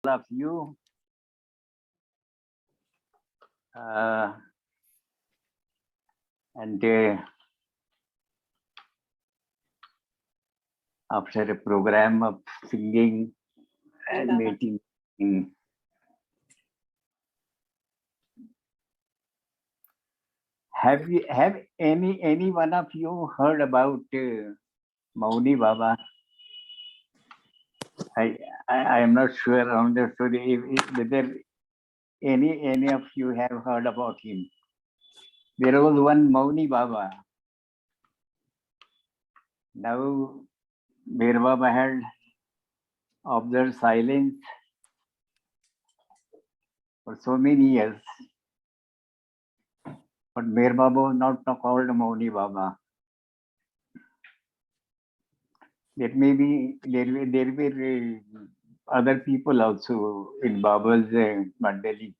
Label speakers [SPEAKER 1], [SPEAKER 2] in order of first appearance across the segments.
[SPEAKER 1] of you. Uh, and After a program of singing and meeting, have any one of you heard about Mauni Baba? I am not sure on the story whether any of you have heard about him. There was one Mauni Baba. Now Mir Baba had observed silence for so many years, but Mir Baba was not called Mauni Baba. There may be there were other people also in Baba's Mandali.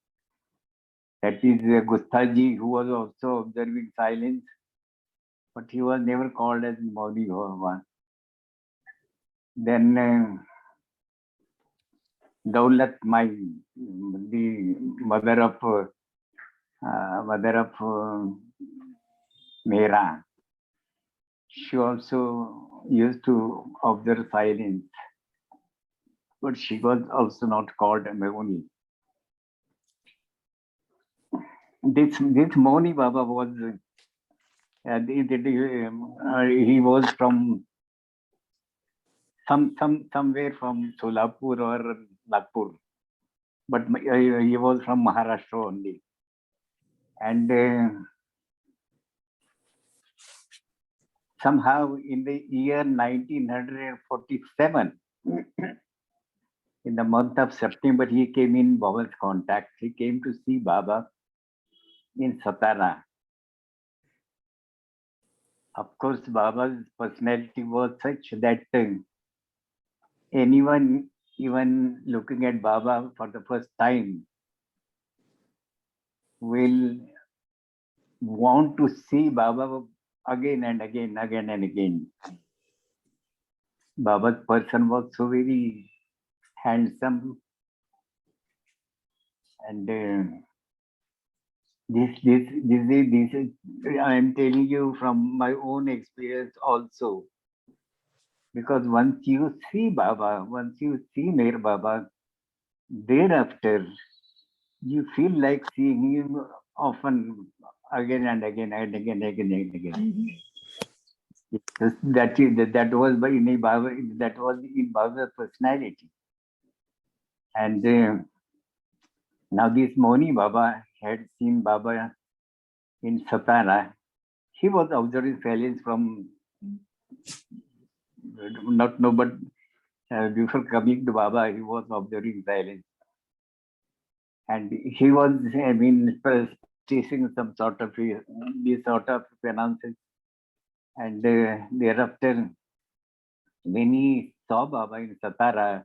[SPEAKER 1] That is Gustaji, who was also observing silence, but he was never called as Mauni Baba. Then Daulat, the mother of Mera, she also used to observe silence, but she was also not called Mauni. This Mauni Baba was he was from somewhere from Solapur or Nagpur, but he was from Maharashtra only. And somehow in the year 1947, in the month of September, he came in Baba's contact. He came to see Baba in Satara. Of course, Baba's personality was such that anyone, even looking at Baba for the first time, will want to see Baba again and again. Baba's person was so very handsome, and this is I am telling you from my own experience also. Because once you see Baba, once you see Mir Baba, thereafter you feel like seeing him often again and again and again. That was in Baba. That was in Baba's personality. And now this Moni Baba had seen Baba in Satara. He was observing silence from not no, but before coming to Baba, he was observing silence. And he was, I mean, chasing some sort of these sort of finances. And thereafter, when he saw Baba in Satara,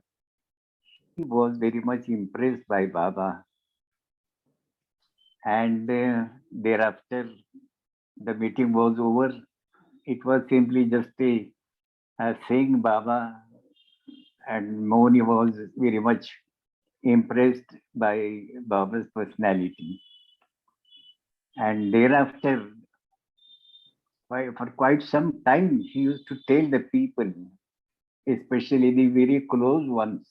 [SPEAKER 1] he was very much impressed by Baba. And thereafter, the meeting was over. It was simply just a saying Baba, and Moni was very much impressed by Baba's personality. And thereafter, for quite some time, he used to tell the people, especially the very close ones,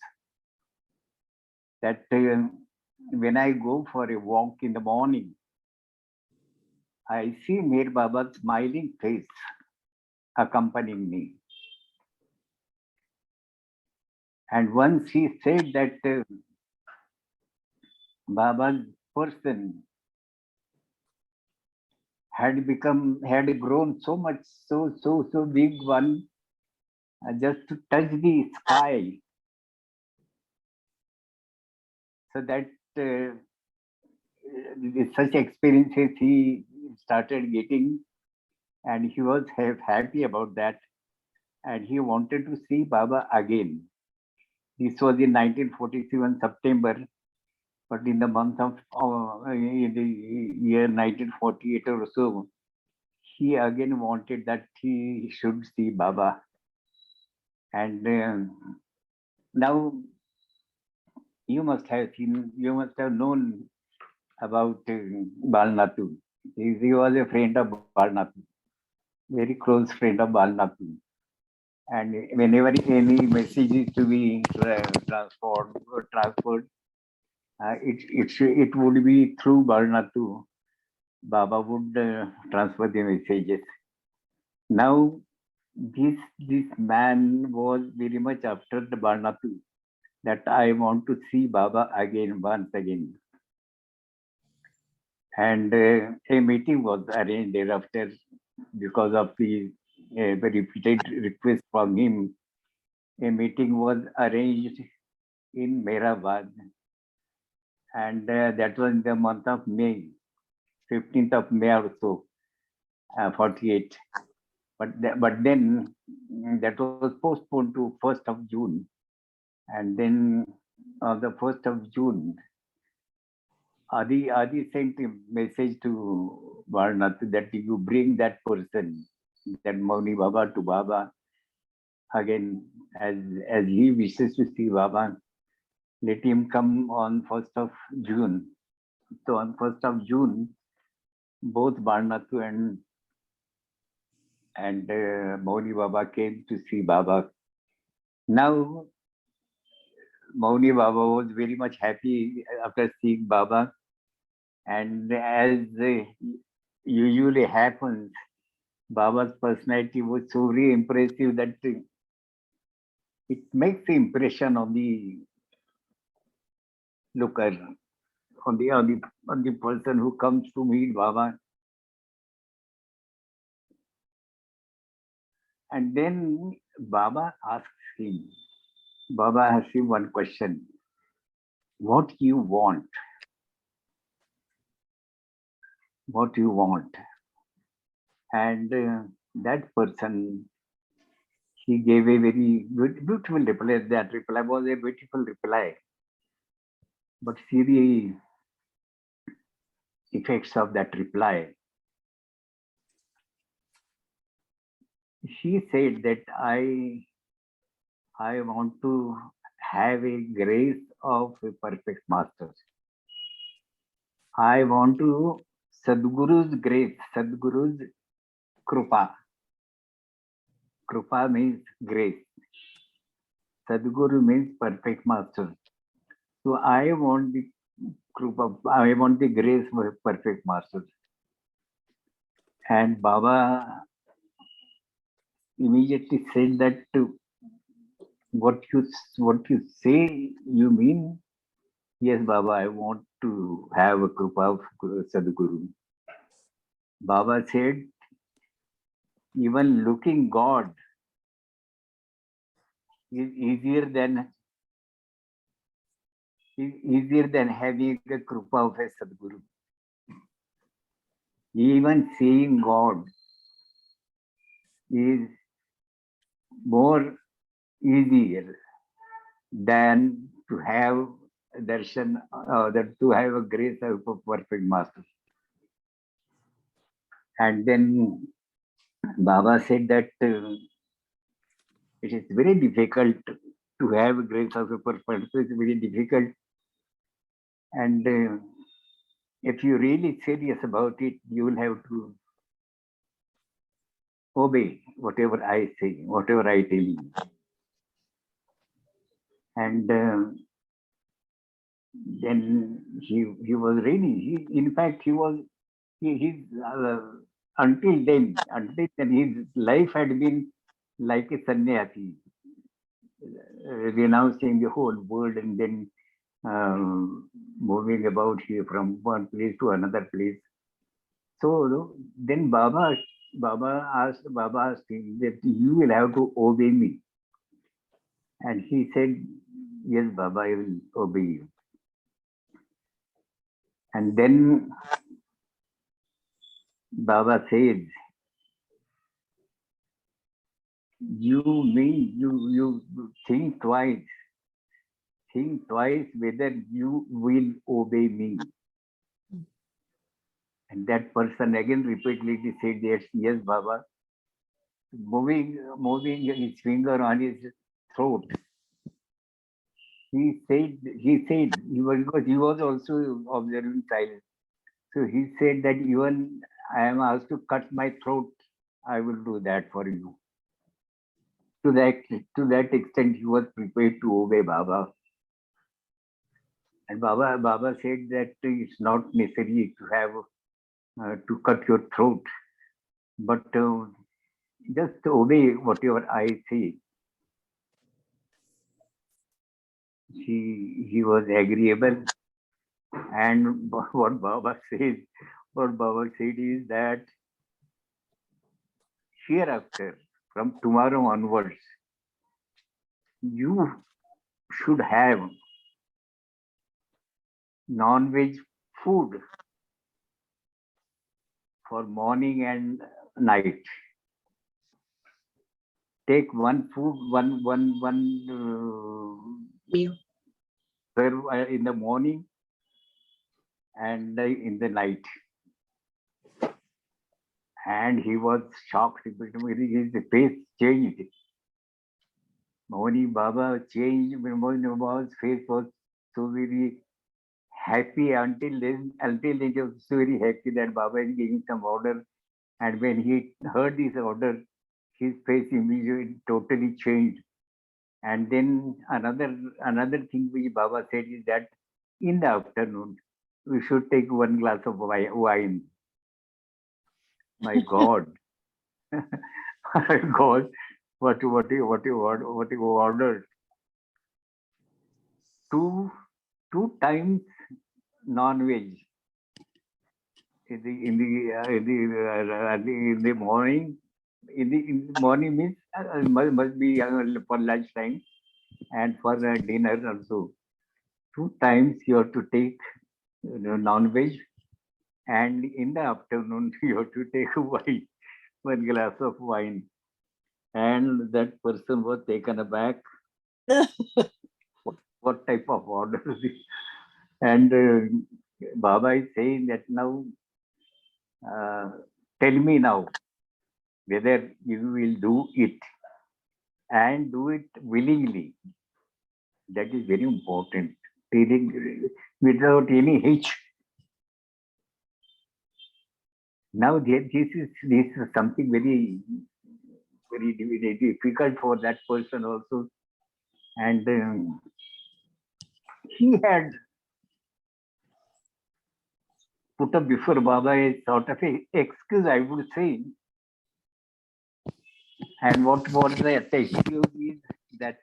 [SPEAKER 1] that when I go for a walk in the morning, I see Mir Baba's smiling face accompanying me. And once he said that Baba's person had grown so much, so big one, just to touch the sky. So that such experiences he started getting, and he was happy about that, and he wanted to see Baba again. This was in 1947 September, but in the month of in the year 1948 or so, he again wanted that he should see Baba. And now you must have known about Balnatu. He was a friend of Balnatu, very close friend of Balnatu. And whenever any message is to be transferred, it would be through Balnatu. Baba would transfer the messages. Now, this man was very much after the Balnatu, that I want to see Baba again, once again. And a meeting was arranged thereafter because of the repeated request from him. A meeting was arranged in Mehrabad, and that was in the month of May, 15th of May or so, 48. But then that was postponed to 1st of June. And then on the 1st of June, Adi sent a message to Varnath that you bring that person, that Mauni Baba, to Baba again, as he wishes to see Baba. Let him come on 1st of June. So on 1st of June, both Varnath and Mauni Baba came to see Baba. Now, Mauni Baba was very much happy after seeing Baba. And as usually happens, Baba's personality was so very impressive that it makes the impression on the looker, on the person who comes to meet Baba. And then Baba asks him, Baba asks him one question: what you want? What you want? And that person, he gave a very beautiful reply. That reply was a beautiful reply. But see the effects of that reply. She said that I want to have a grace of a perfect master. I want to Sadguru's grace, Sadguru's Krupa. Krupa means grace. Sadguru means perfect master. So I want the Krupa, I want the grace of a perfect master. And Baba immediately said that what you say, you mean? Yes, Baba, I want to have a Krupa of Sadguru. Baba said, even looking God is easier than having a Krupa of a Sadguru. Even seeing God is more easier than to have darshan, to have a grace of a perfect master. And then Baba said that it is very difficult to have grace of a perfect master. It's very difficult. And if you're really serious about it, you will have to obey whatever I say, whatever I tell you. And then he was ready. In fact, until then his life had been like a sannyasi, renouncing the whole world and then moving about here from one place to another place. So then Baba asked him that you will have to obey me. And he said, yes, Baba, I will obey you. And then Baba said, you think twice whether you will obey me. And that person again repeatedly said, yes, Baba, moving his finger on his throat. because he was also observing silence. So he said that even I am asked to cut my throat, I will do that for you. To that extent, he was prepared to obey Baba. And Baba said that it's not necessary to have to cut your throat, but just obey whatever I say. He was agreeable, and what Baba said is that hereafter, from tomorrow onwards, you should have non-veg food for morning and night. Take one food, one
[SPEAKER 2] Meal.
[SPEAKER 1] serve in the morning and in the night. And he was shocked. His face changed. Mohani Baba changed. Mohani Baba's face was so very happy until he was so very happy that Baba is giving some order. And when he heard this order, his face immediately totally changed. And then another thing which Baba said is that in the afternoon we should take one glass of wine. My God, my God, what you ordered? Two times non-veg in the morning. In the morning means must be for lunch time and for dinner also. Two times you have to take non-veg, and in the afternoon you have to take wine, one glass of wine. And that person was taken aback. What type of order is this? And Baba is saying that now, tell me now whether you will do it and do it willingly. That is very important. Without any hitch. Now this is something very difficult for that person also, and he had put up before Baba a sort of a excuse, I would say. And what was the excuse is that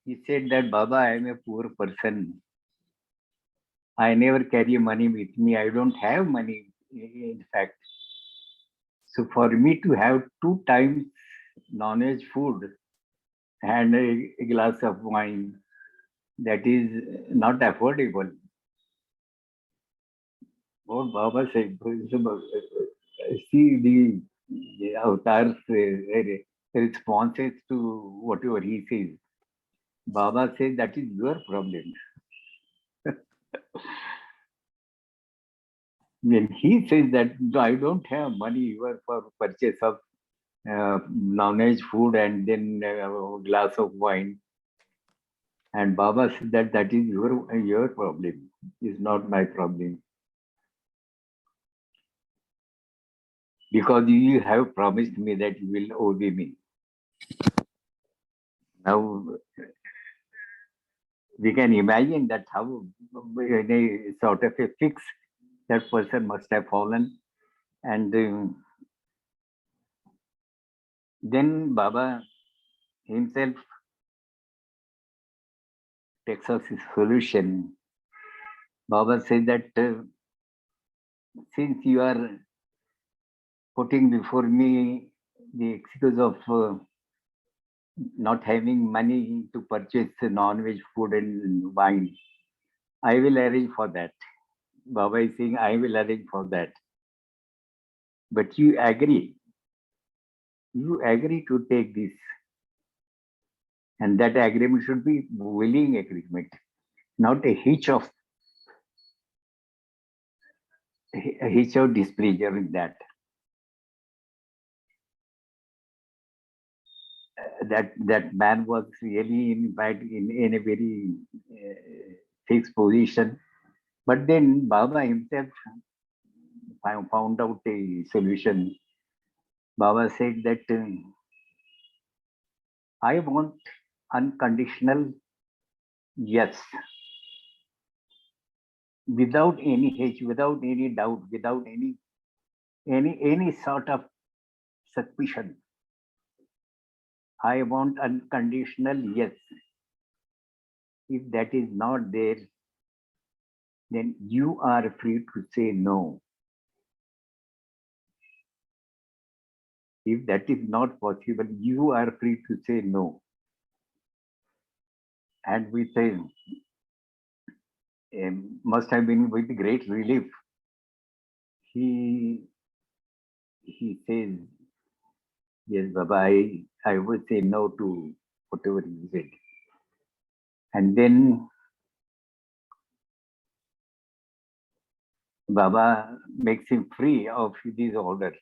[SPEAKER 1] he said that Baba, I am a poor person. I never carry money with me. I don't have money, in fact. So for me to have two times non-veg food and a glass of wine, that is not affordable. What Baba said, see the avatar's responses to whatever he says. Baba says that is your problem. When he says that I don't have money for purchase of non-veg food and then a glass of wine, and Baba said that that is your problem, is not my problem. Because you have promised me that you will obey me. Now we can imagine that how in a sort of a fix that person must have fallen. And then Baba himself takes us his solution. Baba said that since you are putting before me the excuse of not having money to purchase non-veg food and wine, I will arrange for that. Baba is saying, I will arrange for that. But you agree to take this. And that agreement should be willing agreement, not a hitch of displeasure in that. that man was really in fact in a very fixed position. But then Baba himself found out a solution. Baba said that I want unconditional yes, without any hitch, without any doubt, without any sort of suspicion. I want unconditional yes. If that is not there, then you are free to say no. If that is not possible, you are free to say no. And we say, must have been with great relief. He says, yes, Baba, I would say no to whatever you said. And then Baba makes him free of this order.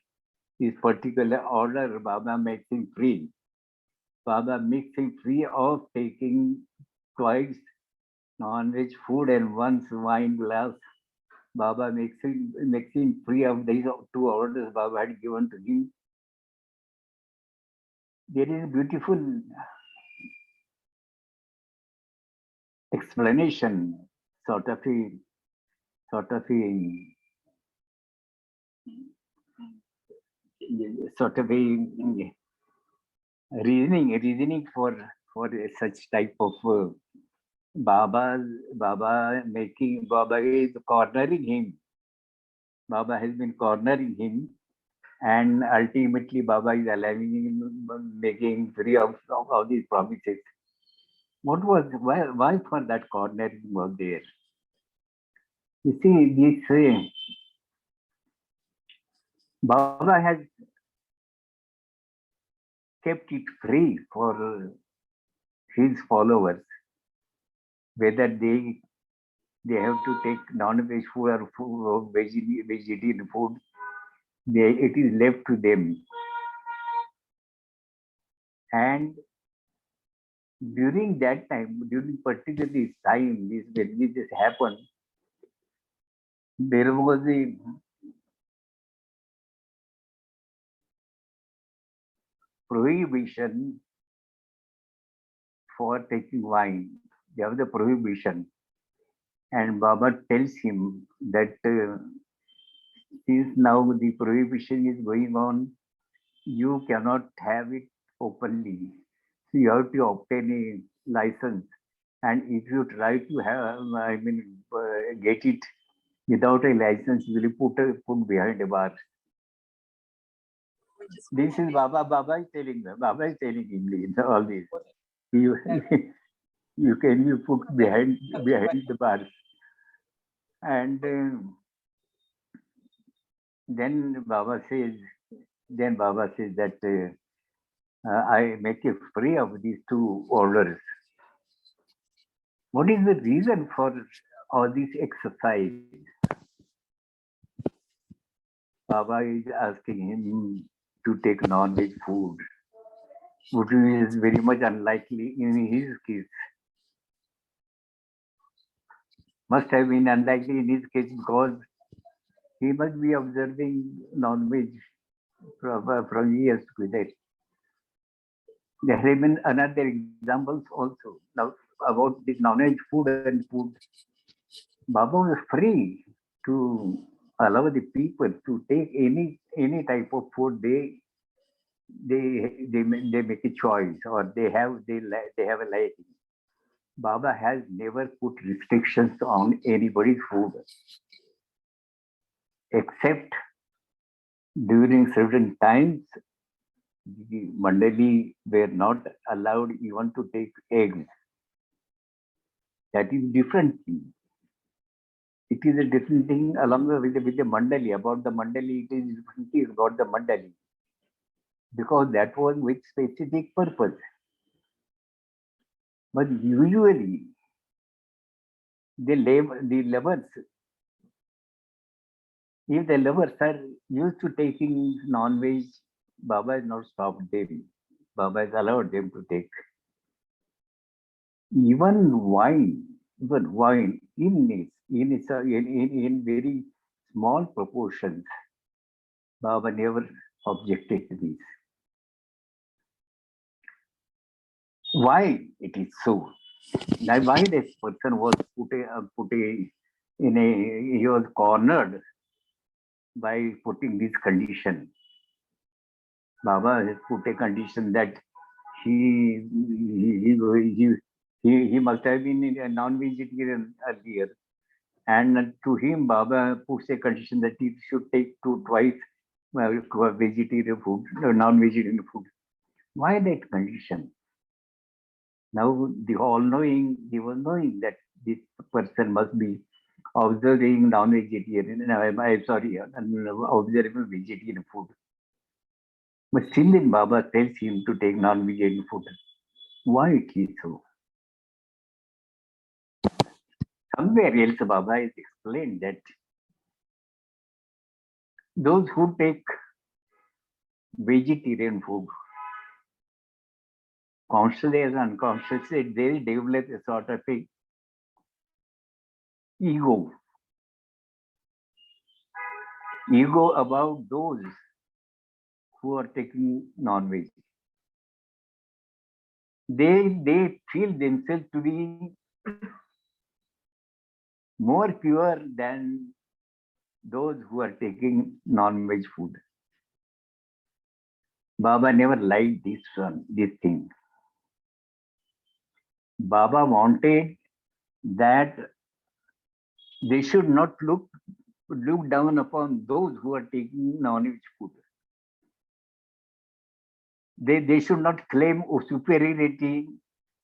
[SPEAKER 1] This particular order, Baba makes him free. Baba makes him free of taking twice non-veg food and once wine glass. Baba makes him free of these two orders Baba had given to him. There is a beautiful explanation, sort of a sort of a sort of a reasoning for such type of Baba is cornering him. Baba has been cornering him, and ultimately Baba is allowing him, making him free of these promises. What was why for that cornering was there? You see, this Baba has kept it free for his followers, whether they have to take non-veg food or food or vegetarian food. It is left to them. And during that time, during particular this time, when this happened, there was a prohibition for taking wine. There was a prohibition, and Baba tells him that since now the prohibition is going on, you cannot have it openly. So you have to obtain a license. And if you try to have, get it without a license, you will put behind a bar. This is Baba is telling them. Baba is telling him all this. You, you can be put behind the bars. And then Baba says that I make you free of these two orders. What is the reason for all this exercise? Baba is asking him to take non-veg food, which is very much unlikely in his case. Must have been unlikely in his case because he must be observing non-veg from years to that. There have been another examples also. Now about this non-veg food and food, Baba was free to allow the people to take any type of food they make a choice or they have a liking. Baba has never put restrictions on anybody's food except during certain times the Mandali were not allowed even to take eggs. That is different thing. It is a different thing along with the Mandali. About the Mandali, it is different thing about the Mandali. Because that was with specific purpose. But usually the lovers, if the lovers are used to taking non-veg, Baba has not stopped them. Baba has allowed them to take. Even wine in very small proportions, Baba never objected to this. Why it is so? Now, why this person was he was cornered by putting this condition. Baba has put a condition that he he must have been a non-vegetarian earlier, and to him Baba puts a condition that he should take twice vegetarian food, non-vegetarian food. Why that condition? Now the all-knowing, he was knowing that this person must be observing non-vegetarian, I'm sorry, observing vegetarian food. But still then Baba tells him to take non-vegetarian food. Why it is so? Somewhere else Baba has explained that those who take vegetarian food, consciously or unconsciously, they develop a sort of a ego. Ego about those who are taking non-veg. They feel themselves to be more pure than those who are taking non-veg food. Baba never liked this thing. Baba wanted that they should not look down upon those who are taking non-veg food. They should not claim superiority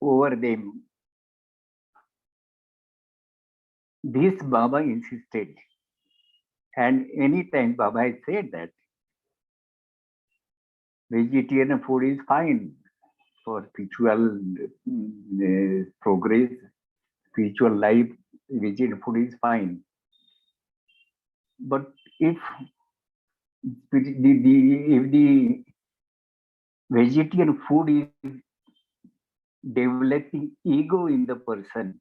[SPEAKER 1] over them. This Baba insisted. And anytime Baba has said that vegetarian food is fine for spiritual progress, spiritual life, vegetarian food is fine. But if the vegetarian food is developing ego in the person,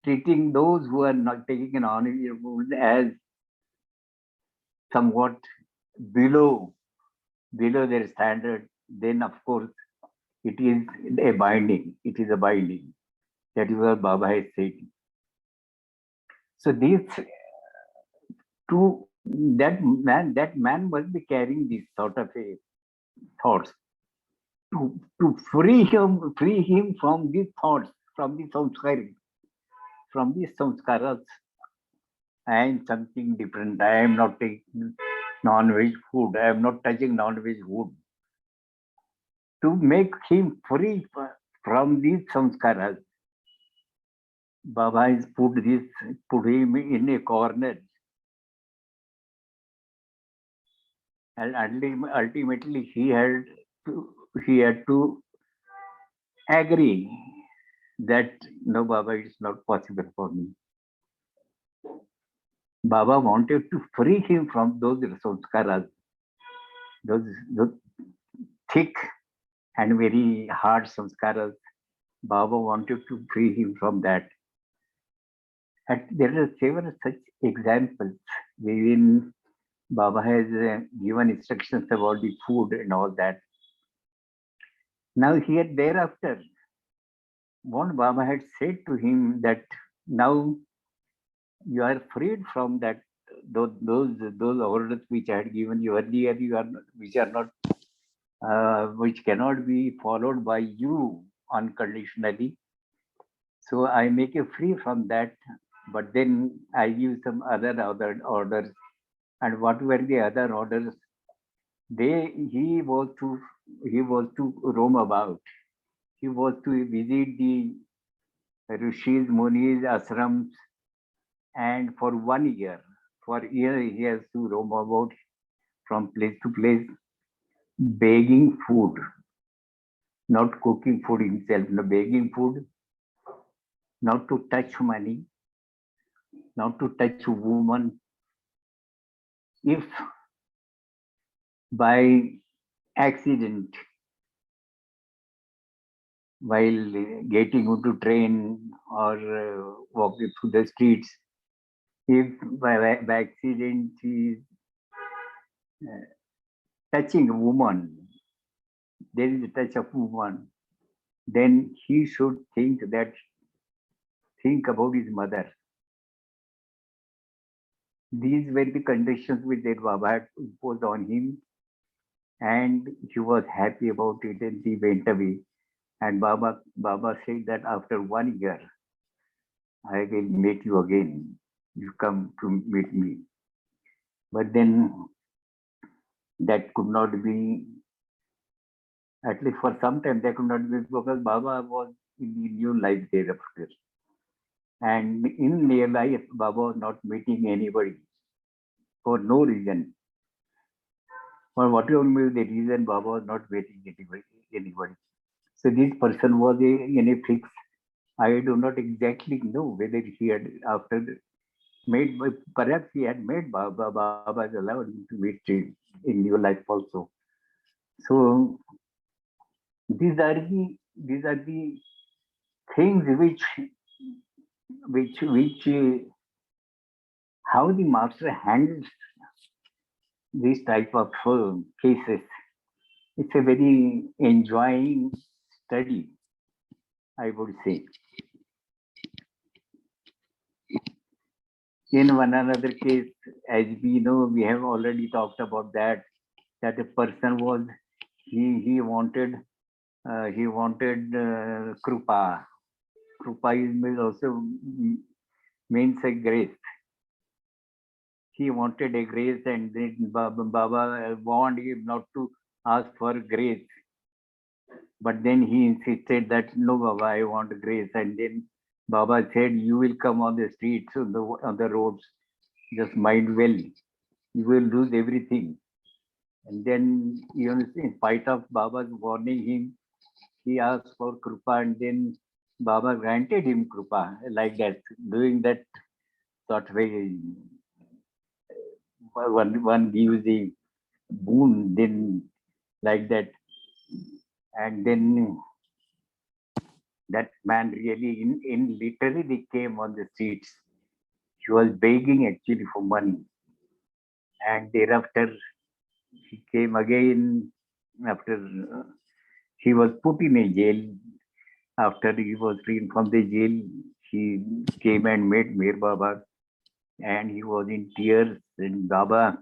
[SPEAKER 1] treating those who are not taking an non-vegetarian food as somewhat below their standard, then of course it is a binding. It is a binding. That is what Baba has said. So these two, that man must be carrying this sort of a thoughts to free him from these thoughts, from these samskaras. I am something different. I am not taking non-veg food. I am not touching non-veg food. To make him free from these samskaras, Baba has put him in a corner, and ultimately he had to agree that no, Baba, it's not possible for me. Baba wanted to free him from those samskaras, those thick and very hard samskaras. Baba wanted to free him from that. And there are several such examples wherein Baba has given instructions about the food and all that. Now here thereafter, what Baba had said to him that now you are freed from that those orders which I had given you earlier, which are not which cannot be followed by you unconditionally. So I make you free from that, but then I give some other orders. And what were the other orders? He was to roam about. He was to visit the rishis, munis, ashrams, and for 1 year, for a year he has to roam about from place to place, begging food, not cooking food himself, no begging food, not to touch money, not to touch woman. If by accident while getting into train or walking through the streets. If by accident he is touching a woman, there is a touch of woman, then he should think about his mother. These were the conditions which their Baba had imposed on him, and he was happy about it, and he went away. And Baba said that after 1 year, I will meet you again. You come to meet me. But then that could not be, at least for some time, that could not be because Baba was in the new life thereafter. And in real life, Baba was not meeting anybody for no reason. For whatever may be the reason, Baba was not meeting anybody. So this person was in a fix. I do not exactly know whether he had after made, perhaps he had made Baba. Baba has allowed him to meet in your life also. So these are the things which how the master handles this type of cases. It's a very enjoying study, I would say. In one another case, as we know, we have already talked about that a person was he wanted krupa. Krupa is also means a grace. He wanted a grace, and then Baba warned him not to ask for grace. But then he insisted that no, Baba, I want grace. And then Baba said, "You will come on the streets, on the roads. Just mind well. You will lose everything." And then, in spite of Baba's warning him, he asked for Krupa, and then Baba granted him Krupa like that, doing that sort of a one gives the boon, then like that. And then that man really, in literally came on the streets. He was begging actually for money. And thereafter, he came again after he was put in a jail. After he was freed from the jail, he came and met Mir Baba, and he was in tears. And Baba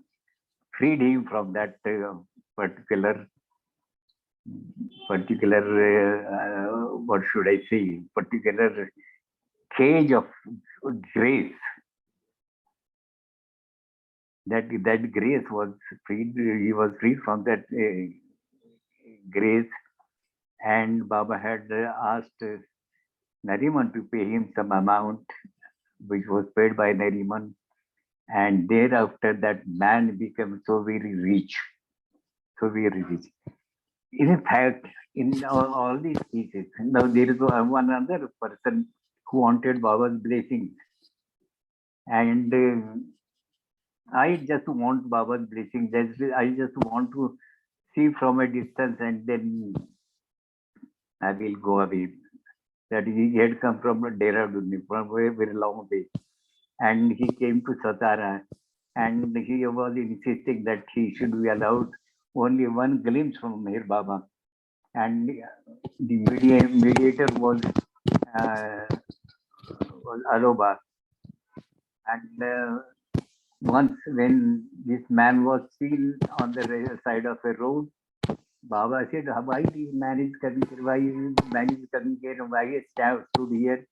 [SPEAKER 1] freed him from that particular what should I say, particular cage of grace. That grace was freed. He was freed from that grace, and Baba had asked Nariman to pay him some amount, which was paid by Nariman, and thereafter that man became so very rich, so very rich. In fact, in all these cases, now there is one other person who wanted Baba's blessings, and I just want Baba's blessings. I just want to see from a distance, and then I will go away. That he had come from Dehradun, from a very long way, and he came to Satara, and he was insisting that he should be allowed only one glimpse from Meher Baba, and the mediator uh, was Aloba, and once when this man was seen on the side of a road, Baba said, "Why this man is coming here? Why this man is coming here? Why he stood here?"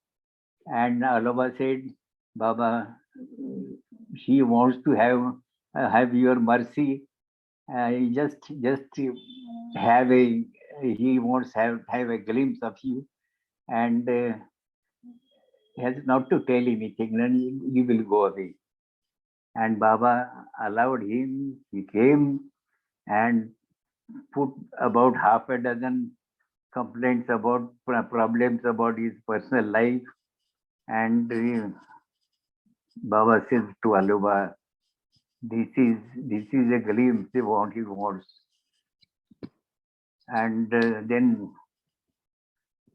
[SPEAKER 1] And Aloba said, "Baba, he wants to have your mercy. Just have a he wants have a glimpse of you, and has not to tell anything. Then he will go away." And Baba allowed him. He came and put about half a dozen complaints about problems about his personal life. And Baba says to Aluba, this is a glimpse he wants. And then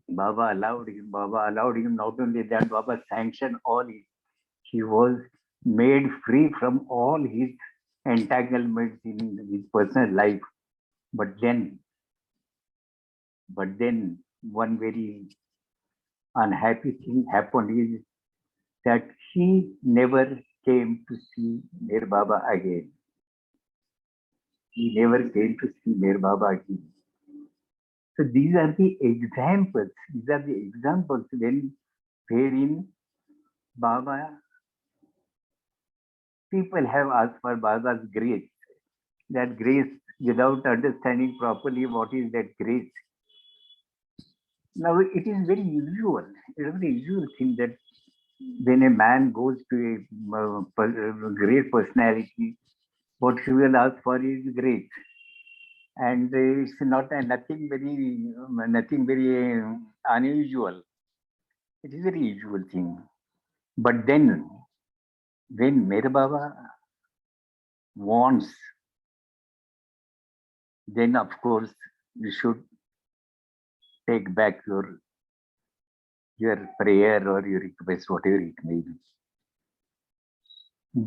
[SPEAKER 1] Baba allowed him. Baba allowed him. Not only that, Baba sanctioned all his. He was made free from all his entanglements in his personal life. But then, one very unhappy thing happened is that he never came to see Mir Baba again. He never came to see Mir Baba again. So these are the examples. These are the examples wherein Baba, people have asked for Baba's grace. That grace, without understanding properly what is that grace. Now it is very usual. It is a very usual thing that when a man goes to a great personality, what he will ask for is grace, and it's not nothing very unusual. It is a very usual thing. But then, when Mere Baba wants, then of course you should take back your prayer or your request, whatever it may be,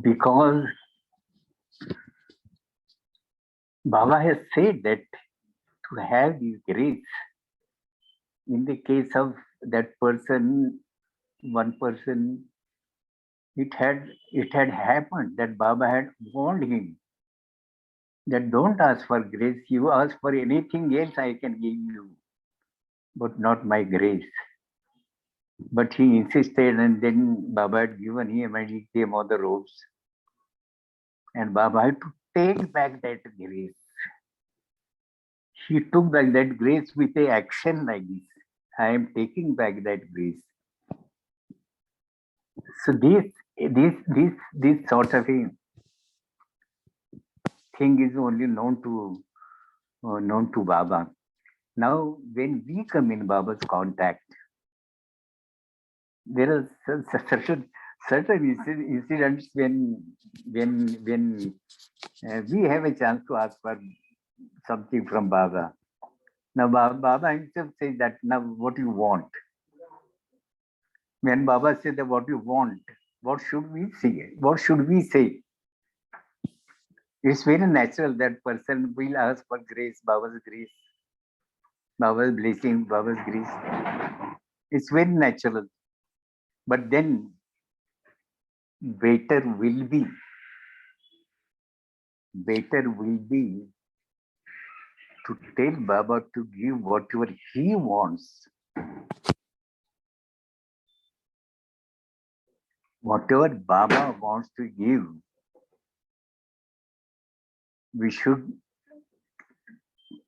[SPEAKER 1] because Baba has said that to have this grace, in the case of that person, one person, it had happened that Baba had warned him that don't ask for grace, you ask for anything else I can give you, but not my grace. But he insisted, and then Baba had given him, and he came on the roads. And Baba had to take back that grace. He took back that grace with a action like this. I am taking back that grace. So this sort of a thing is only known to Baba. Now, when we come in Baba's contact, there are certain incidents when we have a chance to ask for something from Baba. Now, Baba himself says that now what you want. When Baba says that what you want, what should we say? What should we say? It's very natural that person will ask for grace, Baba's blessing, Baba's grace. It's very natural. But then better will be to tell Baba to give whatever he wants. Whatever Baba wants to give, we should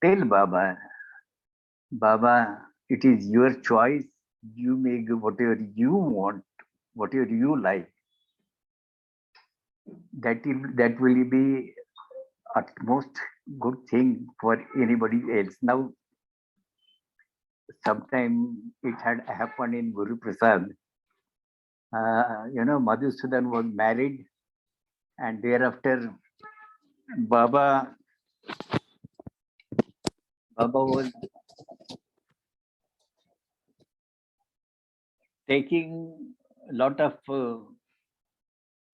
[SPEAKER 1] tell Baba, Baba, it is your choice. You may give whatever you want, whatever you like. That will be utmost good thing for anybody else. Now, sometime it had happened in Guruprasad. Madhusudan was married, and thereafter Baba was taking a lot of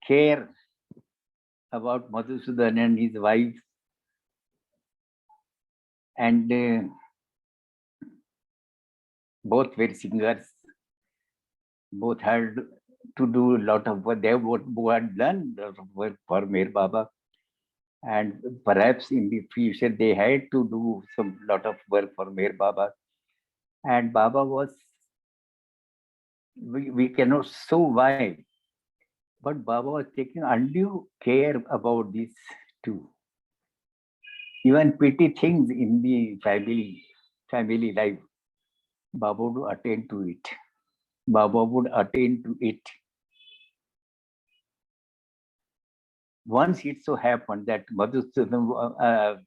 [SPEAKER 1] care about Madhusudan and his wife, and both were singers. Both had to do a lot of work. They had done a lot of work for Mir Baba, and perhaps in the future they had to do some lot of work for Mir Baba. And Baba was, we cannot so why, but Baba was taking undue care about this too. Even petty things in the family life, Baba would attend to it. Baba would attend to it. Once it so happened that Madhusudan,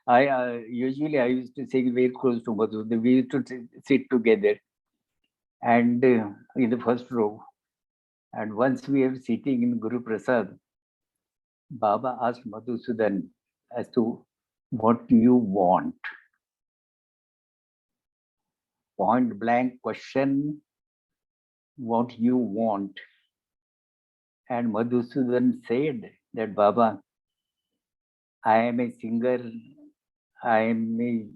[SPEAKER 1] I usually I used to say very close to Madhusudan. We used to sit together, and in the first row. And once we were sitting in Guruprasad, Baba asked Madhusudan as to what you want. point blank question what you want. And Madhusudan said that Baba, I am a singer, I am a,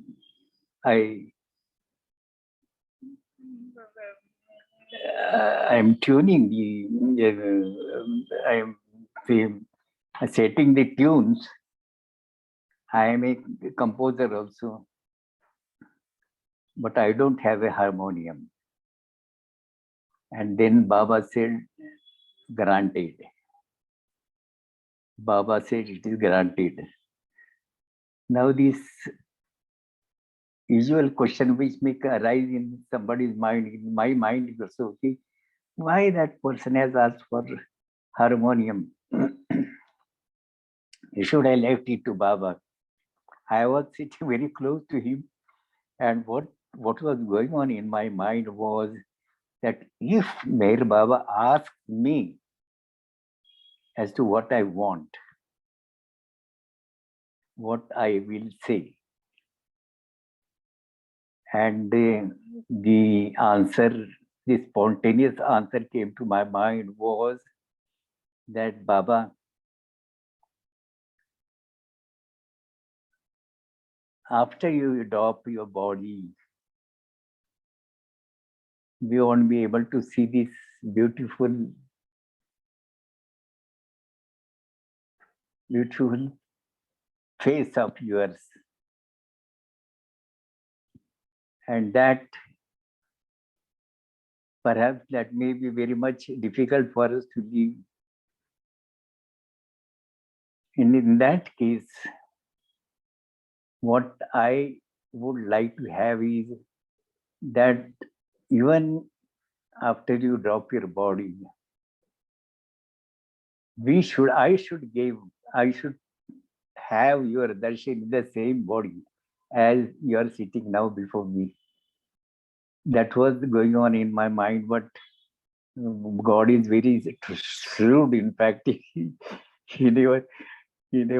[SPEAKER 1] I am tuning the, I am setting the tunes. I am a composer also, but I don't have a harmonium. And then Baba said, granted. Baba said, it is granted. Now this usual question which may arise in somebody's mind, in my mind also, okay, why that person has asked for harmonium? Should I left it to Baba? I was sitting very close to him, and what was going on in my mind was that if Meher Baba asked me as to what I want, what I will say, and the answer, the spontaneous answer came to my mind was that Baba, after you adopt your body, we won't be able to see this beautiful, beautiful face of yours. And that perhaps that may be very much difficult for us to live. And in that case, what I would like to have is that even after you drop your body, I should have your darshan in the same body as you are sitting now before me. That was going on in my mind, but God is very shrewd. In fact, he never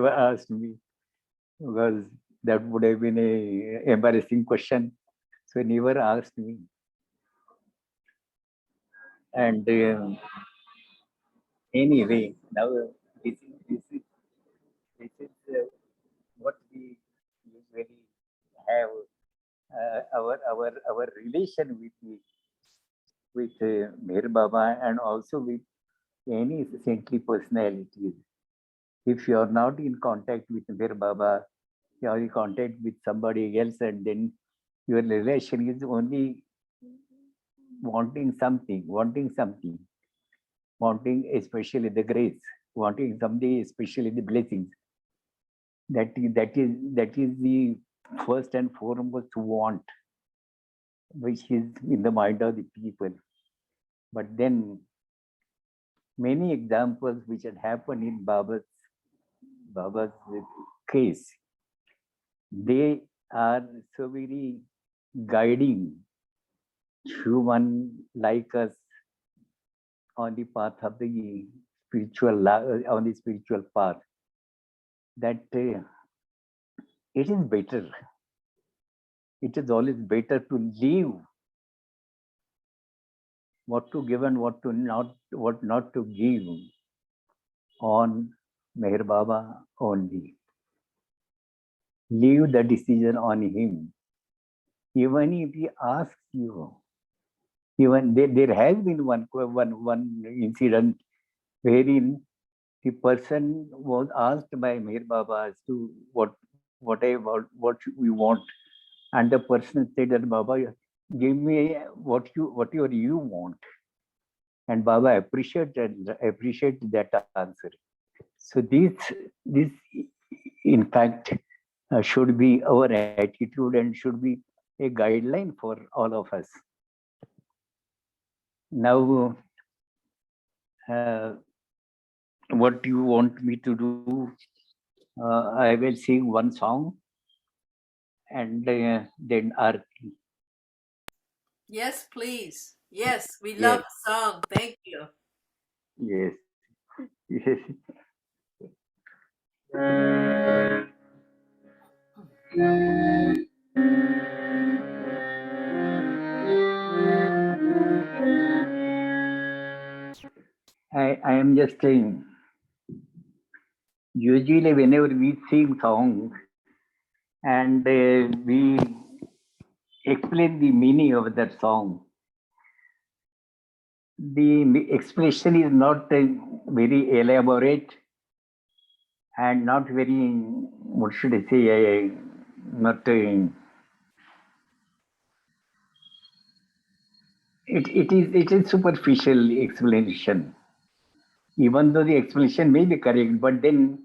[SPEAKER 1] asked me, because that would have been a embarrassing question. So he never asked me. And anyway, now this is what we usually have, our relation with Meher Baba, and also with any saintly personalities. If you are not in contact with Meher Baba, you are in contact with somebody else, and then your relation is only wanting something, wanting especially the grace, wanting something especially the blessings. That is the first and foremost want, which is in the mind of the people. But then many examples which had happened in Baba's case, they are so very guiding human like us on the path of the on the spiritual path, that it is better. It is always better to leave what to give and what not to give on Meher Baba only. Leave the decision on him. Even if he asks you, even there has been one incident wherein the person was asked by Meher Baba as to what we want, and the person said that Baba, give me whatever you want, and Baba appreciated that answer. So this in fact should be our attitude and should be a guideline for all of us. Now, what you want me to do? I will sing one song, and then Arti.
[SPEAKER 2] Yes, please. Yes, we love the song. Thank you.
[SPEAKER 1] Yes, yes. I am just saying, usually whenever we sing songs and we explain the meaning of that song, the expression is not very elaborate and not very, what should I say, not, it is superficial explanation. Even though the explanation may be correct, but then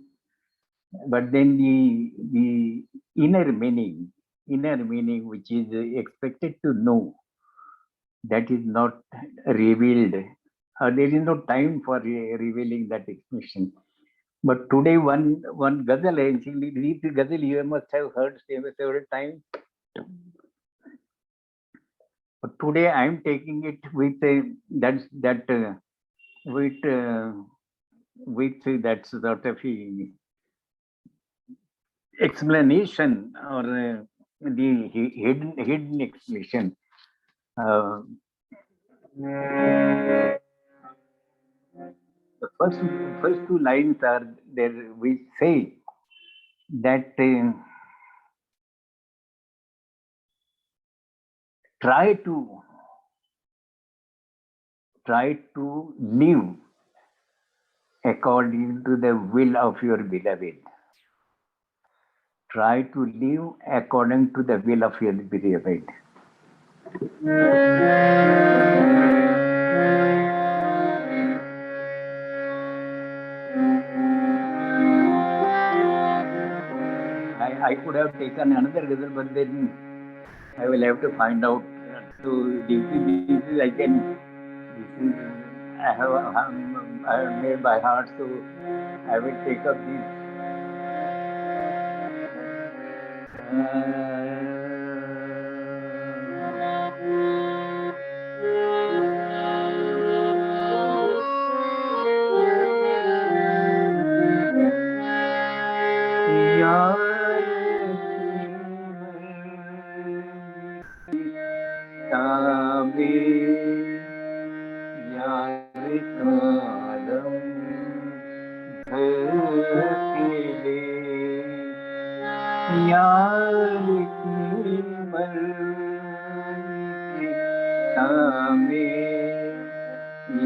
[SPEAKER 1] the inner meaning which is expected to know, that is not revealed. There is no time for revealing that explanation. But today, one ghazal, actually, this ghazal you must have heard several times. But today, I am taking it with with that sort of explanation, or the hidden explanation. Uh, the first two lines are there. We say that try to live according to the will of your beloved. Try to live according to the will of your beloved. I could have taken another ghazal, but then I will have to find out. So this is I can. This is I have made by heart. So I will take up this.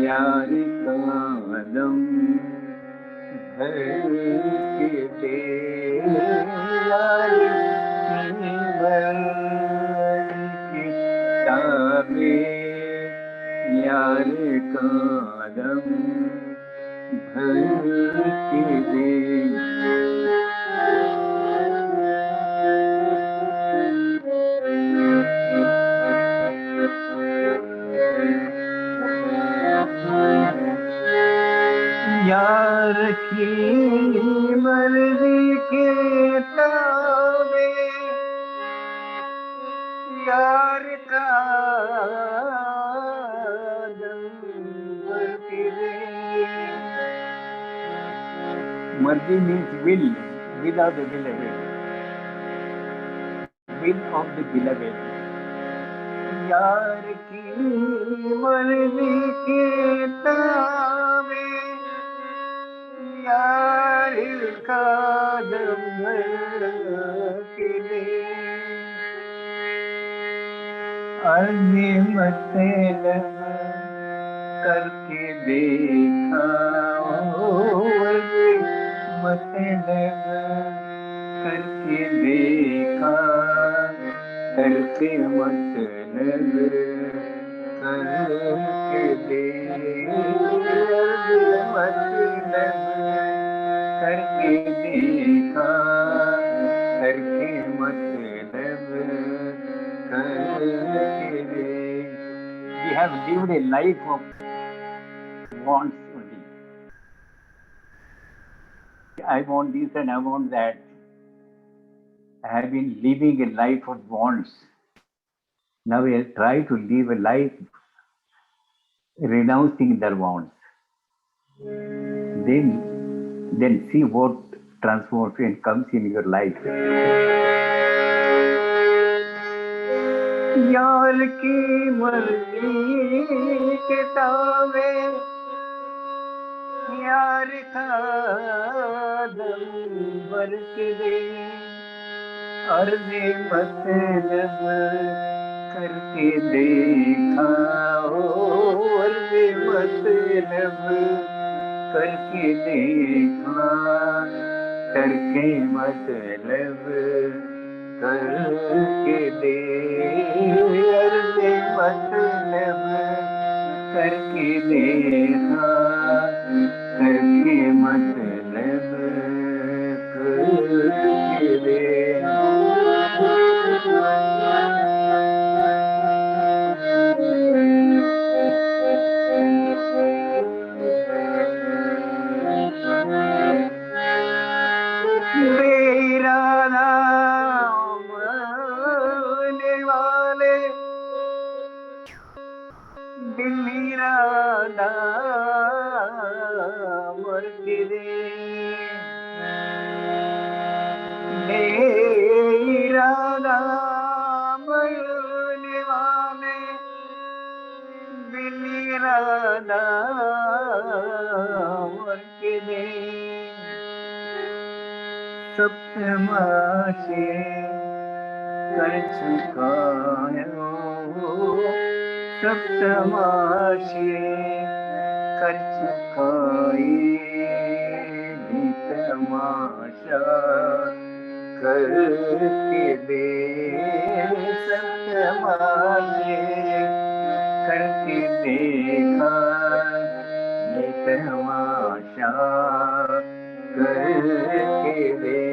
[SPEAKER 1] यार कादम भर के दे यार की ताबे यार कादम भर के दे यार की मर्जी के ताबे यार का मर्जी means will of the beloved, will of the beloved. यार की मर्जी के ताबे यार का दम भर के दे मतलब करके देखा मतलब करके देखा करके मतलब करके दे मतलब करके देखा करके मतलब करके दे. We have lived a life of wants only. I want this and I want that. I have been living a life of wants. Now I try to live a life renouncing their wants. Then see what transformation comes in your life. यार की मर्जी के तावे यार का दम भर के दे, अर्ज़े मतलब करके देखा हो, अर्ज़े मतलब करके देखा, करके मतलब करके दे, अर्ज़े मतलब करके देखा, करके मतलब करके दे। मेरा नाम लेने वाले मेरा नाम गिरे, मेरा नाम लेने वाले मेरा नाम गिरे, सप्तमाशे कर चुका हो, सप्तमाशे कर चुका ये तमाशा करके दे, सप्तमाशे करके देखा ये तमाशा करके दे।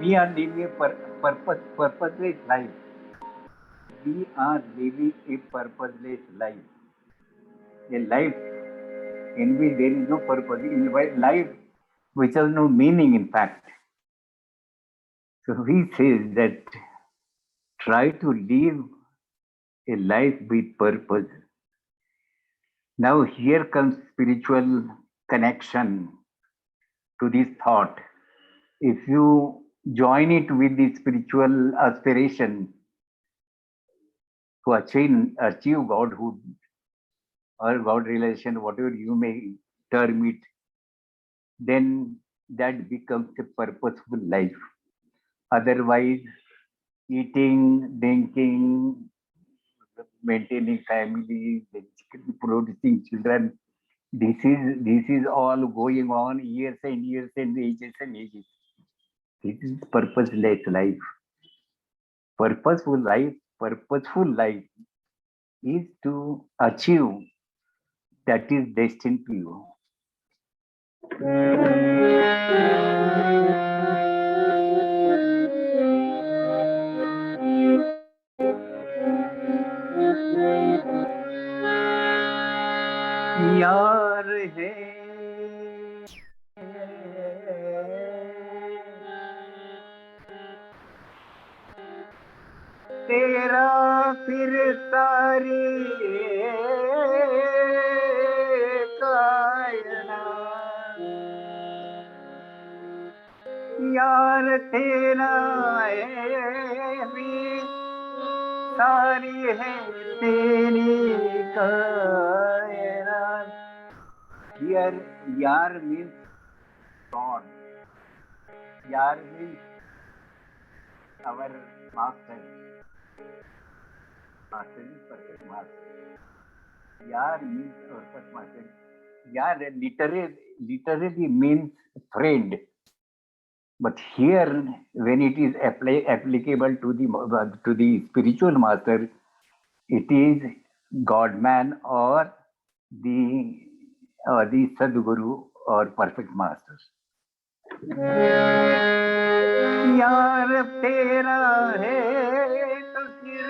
[SPEAKER 1] We are living a purposeless life. We are living a purposeless life. A life in which there is no purpose, in a life which has no meaning, in fact. So he says that try to live a life with purpose. Now here comes spiritual connection to this thought. If you join it with the spiritual aspiration to achieve Godhood or God realization, whatever you may term it, then that becomes a purposeful life. Otherwise, eating, drinking, maintaining family, producing children, this is all going on years and years and ages and ages. This is purposeless life. Purposeful life is to achieve that is destined to you. यार है तेरा फिर सारी कायनात, यार तेरा भी सारी है तेरी कायनात. Here, Yar means God. Yar means our master. Master is perfect master. Yar means our perfect master. Yar literally means friend. But here, when it is applicable to the spiritual master, it is God man or the Sadguru or perfect master. यार तेरा है तो फिर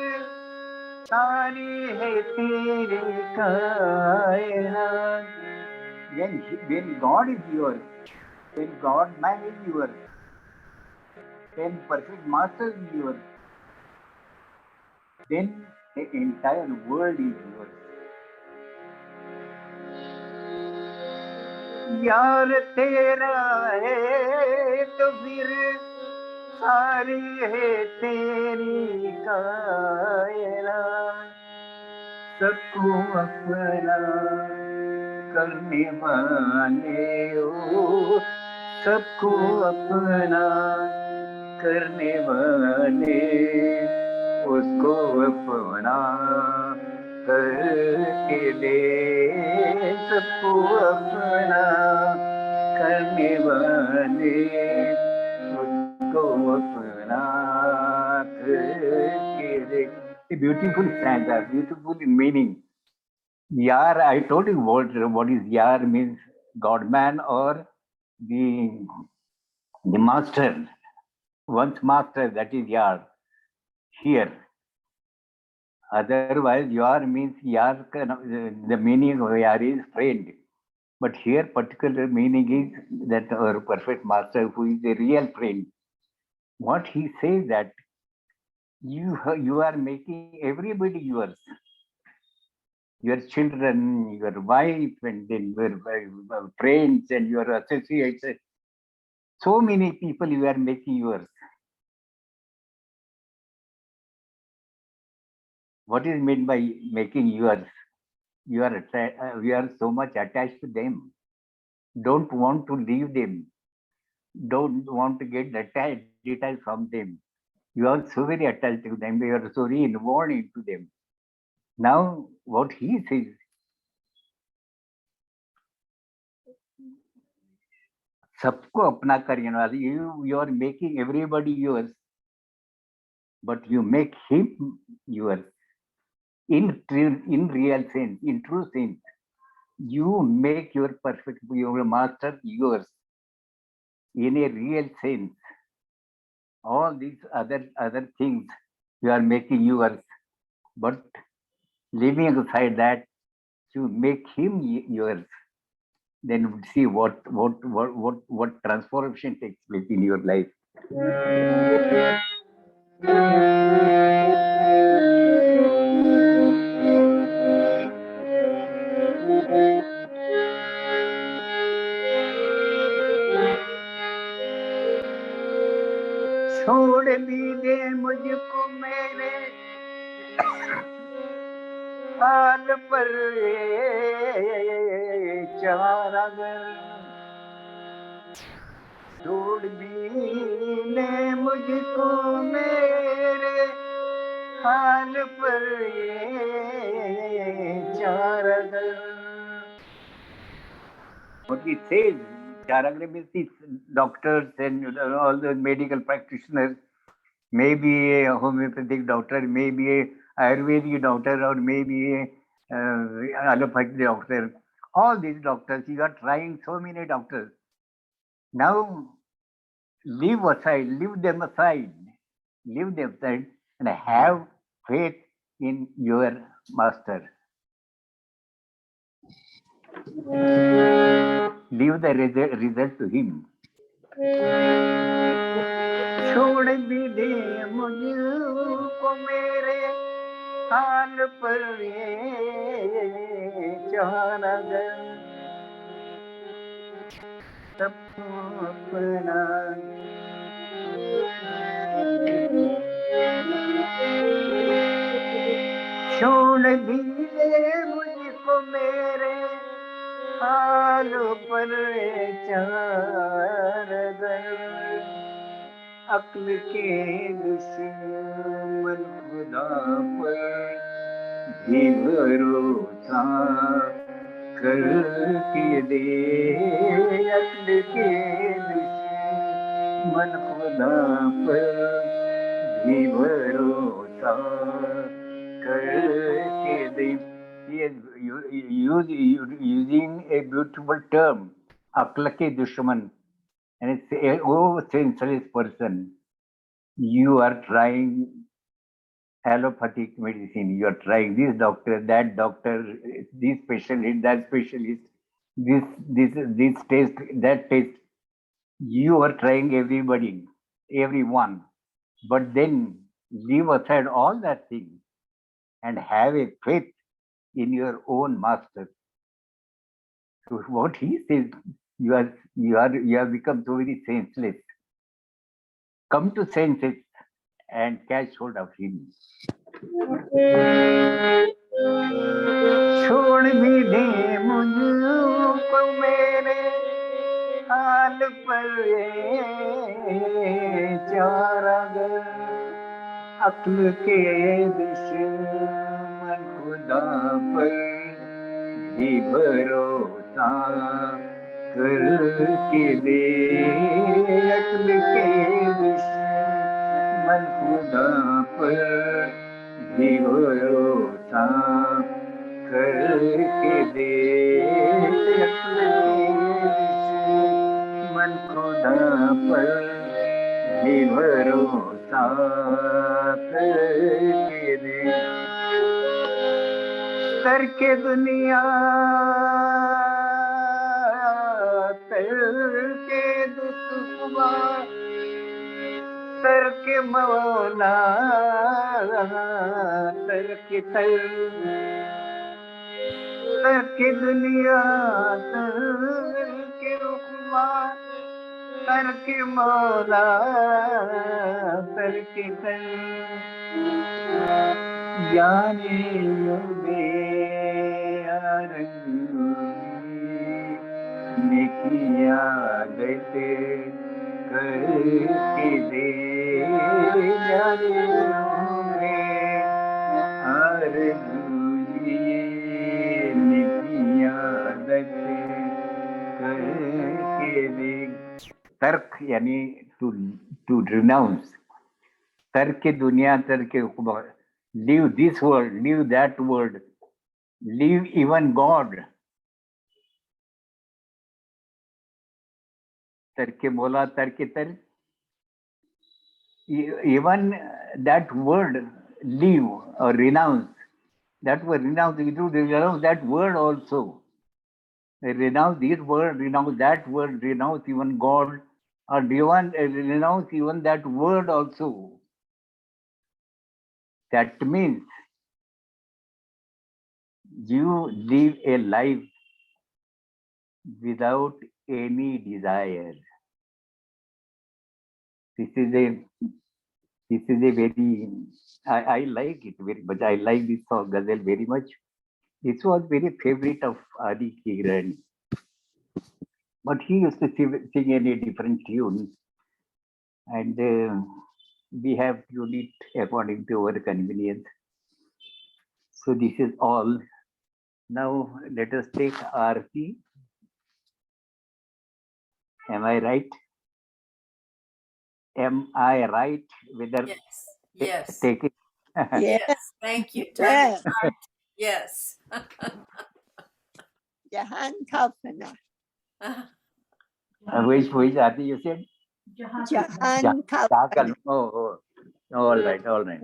[SPEAKER 1] सारी है तेरी कायनात. When God is yours, when God man is yours, when perfect master is yours, then the entire world is yours. यार तेरा है तो फिर सारी है तेरी कायनात, सबको अपना करने वाले हो, सबको अपना करने वाले, उसको अपना करके दे, सबको अपना करने वाले, उसको अपना करके दे. A beautiful stanza, beautiful in meaning. Yar, I told you what is yar means, God man or the the master, one's master, that is yar here. Otherwise, yar means yar, the meaning of yar is friend. But here, particular meaning is that our perfect master, who is a real friend. What he says that you are making everybody yours, your children, your wife, and then your friends and your associates. So many people you are making yours. What is meant by making yours? You are so much attached to them. Don't want to leave them. Don't want to get detached from them. You are so very attached to them. You are so very involved into them. Now, what he says, सबको अपना करिए वाले, you are making everybody yours, but you make him yours in real sense, in true sense. You make your perfect, your master yours in a real sense. All these other things you are making yours, but leaving aside that, you make him yours. Then see what transformation takes place in your life. छोड़ भी दे मुझको मेरे हाल पर चार अगर, छोड़ भी दे मुझको मेरे हाल पर चार अगर. What it says, Charagra means these doctors and all the medical practitioners, maybe a homeopathic doctor, maybe a Ayurvedic doctor, or maybe a allopathic doctor. All these doctors, you are trying so many doctors. Now, leave them aside, and have faith in your master. Leave the result to him. छोड़ भी दे मुझको मेरे हाल पर चार अगर, सबको अपना छोड़ भी दे मुझको मेरे हाल पर चार अगर, अक्ल के दुश्मन खुदा पर भी भरोसा करके दे, अक्ल के दुश्मन खुदा पर भी भरोसा करके दे. He is using a beautiful term, अक्ल के दुश्मन. And it's a senseless person. You are trying allopathic medicine. You are trying this doctor, that doctor, this specialist, that specialist, this test, that test. You are trying everyone. But then leave aside all that thing and have a faith in your own master. So what he says, you have become so very senseless. come to senses and catch hold of him. छोड़ भी दे मुझको मेरे हाल पर चारागर अक्ल के दुश्मन खुदा पर भी भरोसा करके दे अक्ल के दुश्मन खुदा पर भी भरोसा करके दे मन खुदा पर भी भरोसा करके दे करके दुनिया करके दुश्मन करके मौला करके करके दुनिया करके रुकमा करके मौला करके जाने बे ने किया देते करके दे जाने तर्क यानी टू रिनाउंस तर्क दुनिया तर्क leave this world leave that world leave even God तर्क मोला तर्क तर even that word leave or renounce that word renounce you do renounce that word also renounce this word renounce that word renounce even God or renounce even that word also. That means you live a life without any desire. This is a very I like it very much. I like this song Ghazal very much. This was very favorite of Adi Kiran. But he used to sing any different tune, and we have tuned it according to our convenience. So this is all. Now let us take Aarti. Am I right? Am I right? Whether
[SPEAKER 2] Yes. Yes.
[SPEAKER 1] take it?
[SPEAKER 2] Yes. Thank you. Time
[SPEAKER 3] Yeah.
[SPEAKER 2] to start. Yes.
[SPEAKER 3] Jahan Kalpana.
[SPEAKER 1] Which Aarti you said?
[SPEAKER 3] Jahan Kalpana.
[SPEAKER 1] Chakal. Oh, all right, all right.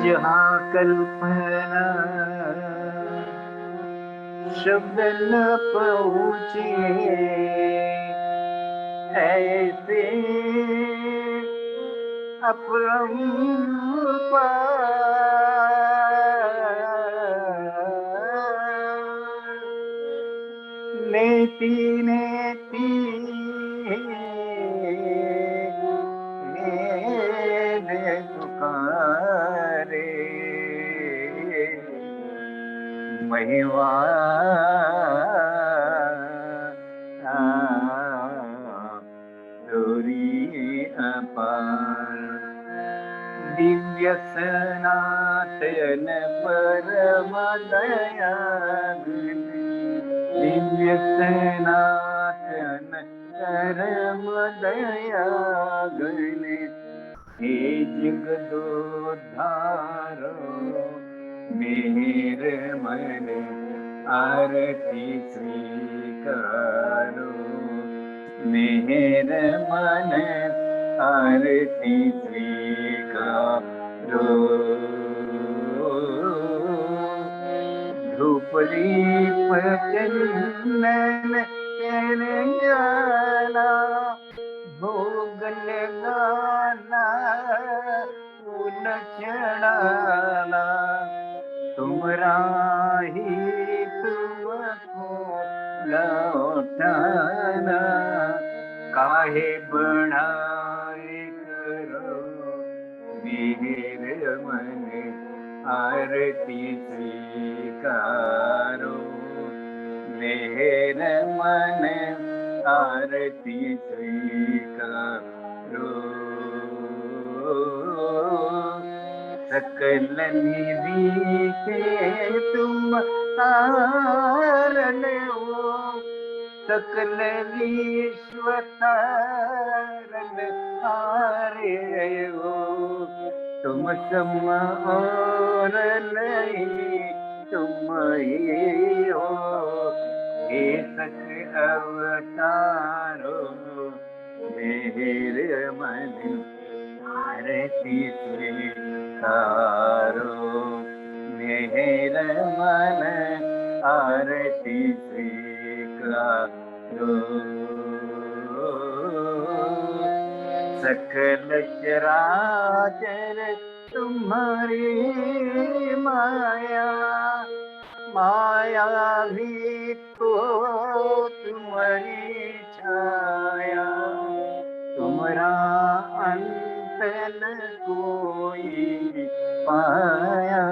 [SPEAKER 1] जहाँ कल्पना शब्द न पहुँचे ऐसे अपरंपार नेति नेति ने पुकारे महिमा दूरी अपार दिव्य सनातन परम दया दिव्य सनातन परम दया गणे हे जगदोद्धारो मेरे मन आरती स्वीकारो मेहर मन आरती स्वीकारो धूप दीप चंदन जाला भोग लगाना फूल चढ़ाना तुमरा ही तुमको लौटाना काहे बनाए करो मेर मन आरती स्वीकारो मेर मन आरती स्वीकारो सकल निधि के तुम तारण हो सकल विश्व तारण हारे हो तुम सम और नहीं तुम ही हो हे सक अवतारो मेरे मन आरती स्वीकारो मेर मन आरती स्वीकारो सकल चराचर तुम्हारी माया माया भी तो तुम्हारी छाया तुम्हारा अंत न कोई पाया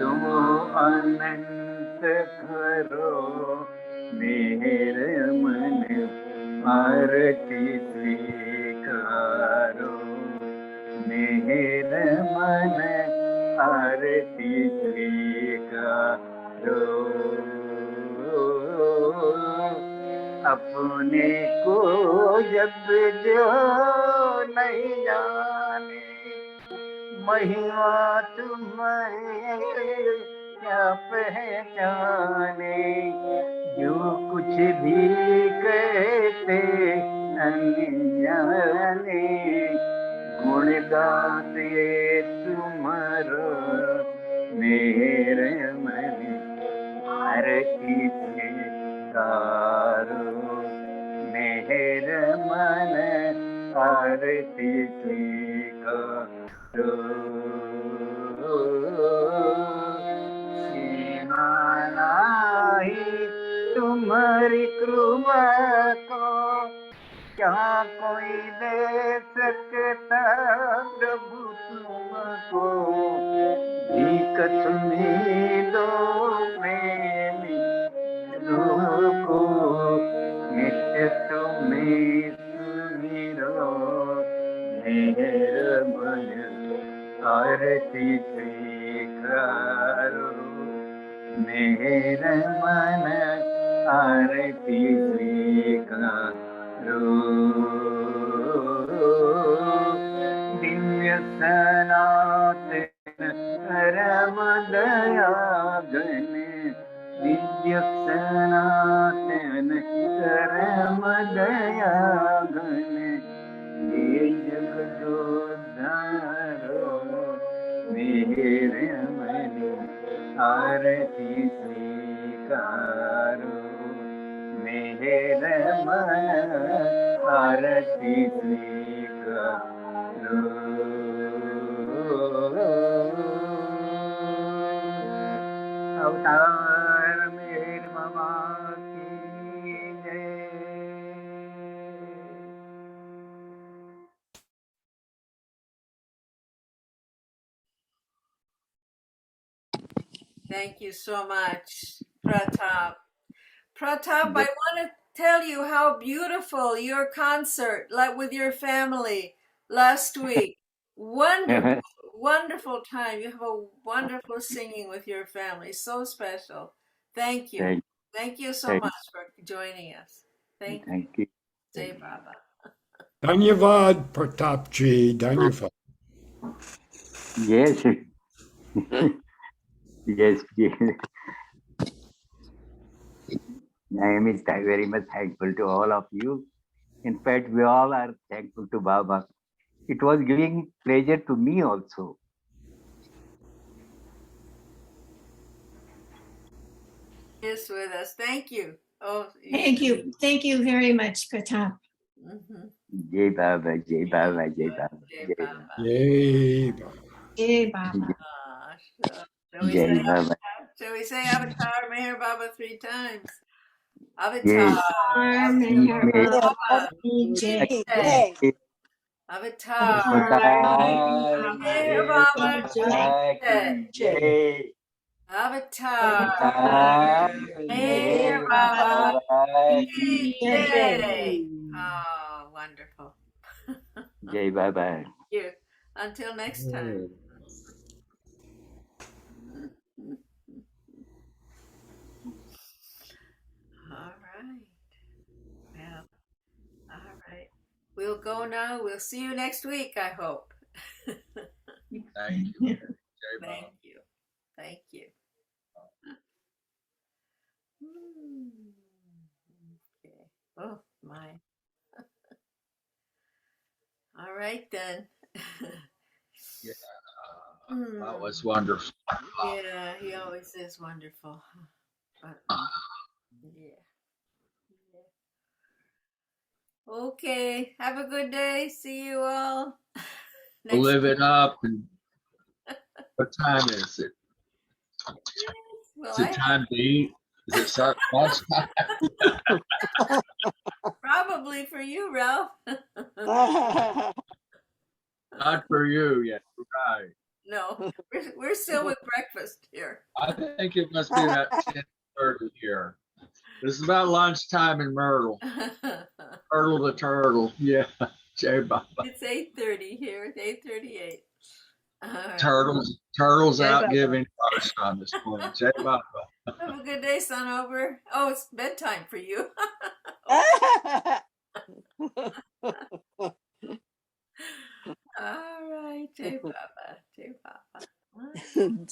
[SPEAKER 1] तुम अनंत करो मेर मन आरती स्वीकारो मेर मन आरती स्वीकारो अपने को जब जो नहीं जाने महिमा तुम्हारे क्या पहचाने जो कुछ भी कहते अनजाने गुण गाते तुम्हारा मेरे मन आरती स्वीकारो मेर मन आरती स्वीकारो सीमानाही तुम्हारी कृपा को क्या कोई दे सकता प्रभु तुमको भीख तुम्हें दो प्रेमी को नित्य तुम्हें सुमिरो मेर मन आरती स्वीकारो मेर मन आरती स्वीकारो दिव्य सनातन परम दयाघन दिव्य सनातन परम दयाघन ये जगदोद्धारो मेरे मन आरती स्वीकारो मेर मन आरती स्वीकारो अवतार मेर बाबा की जय।
[SPEAKER 2] Thank you so much, Pratap. Pratap, I want to tell you how beautiful your concert, like with your family last week. Wonderful, wonderful time. You have a wonderful singing with your family. So special. Thank you. Thank you so much for joining us. Thank you. Jai Baba.
[SPEAKER 4] Dhanyavad, Pratap ji. Dhanyavad.
[SPEAKER 1] Yes. Yes. I am very much thankful to all of you. In fact, we all are thankful to Baba. It was giving pleasure to me also.
[SPEAKER 2] Is with us. Thank you. Oh,
[SPEAKER 3] Thank you. Thank you very much, Pratap.
[SPEAKER 2] Mhm.
[SPEAKER 1] Jai Baba, Jai Baba, Jai Baba,
[SPEAKER 2] Jai
[SPEAKER 1] Jai
[SPEAKER 2] Baba.
[SPEAKER 1] Baba,
[SPEAKER 4] Yay, Baba.
[SPEAKER 3] Hey, Baba.
[SPEAKER 2] Shall we say
[SPEAKER 1] Jai Baba.
[SPEAKER 2] shall we say Avatar Meher Baba 3 times?
[SPEAKER 1] Yes,
[SPEAKER 2] Avatar
[SPEAKER 3] Meher
[SPEAKER 1] may
[SPEAKER 3] Baba ki jai.
[SPEAKER 2] Jai. Avatar
[SPEAKER 1] Avatar
[SPEAKER 2] Meher
[SPEAKER 1] Meher
[SPEAKER 2] Baba
[SPEAKER 1] Baba
[SPEAKER 2] Jai.
[SPEAKER 1] ki Jai.
[SPEAKER 2] Avatar
[SPEAKER 1] Avatar
[SPEAKER 2] Meher
[SPEAKER 1] Meher
[SPEAKER 2] Baba
[SPEAKER 1] Baba ki Jai.
[SPEAKER 2] Jai. Oh, wonderful.
[SPEAKER 1] Jai Baba.
[SPEAKER 2] Thank you. Until next time. All right. Well, all right. We'll go now. We'll see you next week, I hope.
[SPEAKER 5] Thank you. Jai Baba.
[SPEAKER 2] Thank you. Thank you. Okay. Oh, my. All right, then.
[SPEAKER 5] That was wonderful.
[SPEAKER 2] Yeah, he always is wonderful. But, yeah. Okay. Have a good day. See you all next
[SPEAKER 5] Live
[SPEAKER 2] week.
[SPEAKER 5] it up. And what time is it?
[SPEAKER 2] Well,
[SPEAKER 5] Is it time to eat? Is it lunchtime?
[SPEAKER 2] probably for you, Ralph.
[SPEAKER 5] Not for you yet. Right.
[SPEAKER 2] No, we're still with breakfast here.
[SPEAKER 5] I think it must be about 10:30 here. This is about lunchtime in Myrtle. Myrtle the turtle. Yeah. Jai Baba.
[SPEAKER 2] It's 8:30 here. It's 8:38. All right.
[SPEAKER 5] Turtles
[SPEAKER 3] Jai
[SPEAKER 5] out
[SPEAKER 3] Baba.
[SPEAKER 5] giving first on this morning. Jai Baba.
[SPEAKER 2] Have a good day, son. Over. Oh, it's bedtime for you. All right, Jay Baba. Jay Baba.